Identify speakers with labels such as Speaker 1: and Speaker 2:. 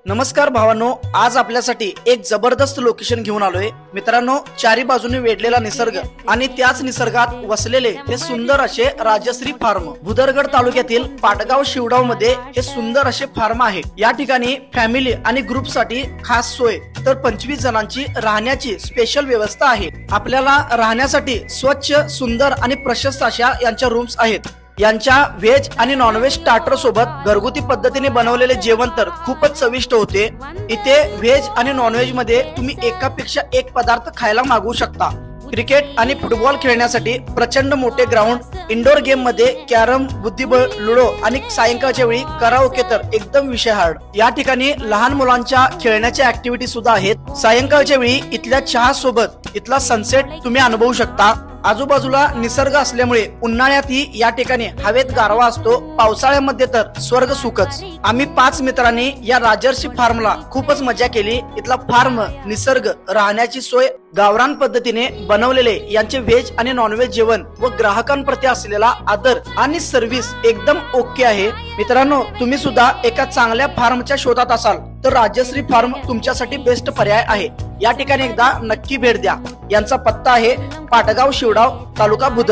Speaker 1: नमस्कार भावांनो, आज आपल्यासाठी एक जबरदस्त लोकेशन घेऊन आलोय। मित्रांनो, चारी बाजूने वेढलेला निसर्ग आणि त्याच निसर्गात वसलेले हे सुंदर असे राजश्री फार्म भुदरगड तालुक्यातील पाटगाव शिवडाव मध्ये हे सुंदर असे फार्म आहे। या ठिकाणी फॅमिली आणि ग्रुप साठी खास सोय तर 25 जणांची राहण्याची स्पेशल व्यवस्था आहे। आपल्याला राहण्यासाठी स्वच्छ, सुंदर आणि प्रशस्त अशा यांच्या रूम्स आहेत। यांच्या व्हेज आणि नॉनव्हेज स्टार्टर सोबत घरगुती पद्धतीने बनवलेले जेवण तर खूपच चविष्ट होते। इथे व्हेज आणि नॉनव्हेज मध्ये तुम्ही एकापेक्षा एक पदार्थ खायला मागवू शकता। क्रिकेट आणि फुटबॉल खेळण्यासाठी प्रचंड मोठे ग्राउंड, इंडोर गेम मध्ये कॅरम, बुद्धिबळ, लुडो आणि सायंकाळच्या वेळी कराओके तर एकदम विषय हार्ड। या ठिकाणी लहान मुलांच्या खेळण्याच्या ऍक्टिव्हिटी सुद्धा आहेत। सायंकाळच्या वेळी इथल्या चहा सोबत इथला सनसेट तुम्ही अनुभवू शकता। आजूबाजूला निसर्ग असल्यामुळे उन्हाळ्यातही या ठिकाणी हवेत गारवा असतो, पावसाळ्यामध्ये तर स्वर्ग सुखच। आम्ही 5 मित्रांनी या राजर्षी फार्मला खूपच मजा केली। इथला फार्म, निसर्ग, राहण्याची सोय, गावरान पद्धतीने बनवलेले यांचे व्हेज आणि नॉनव्हेज जेवण व ग्राहकांप्रती असलेला आदर आणि सर्व्हिस एकदम ओके आहे। मित्रांनो, तुम्ही सुद्धा एका चांगल्या फार्मच्या शोधात असाल तर राजश्री फार्म तुमच्यासाठी बेस्ट पर्याय आहे। या ठिकाणी एकदा नक्की भेट द्या। यांचा पत्ता आहे पाटगाव शिवडाव, तालुका बुधर।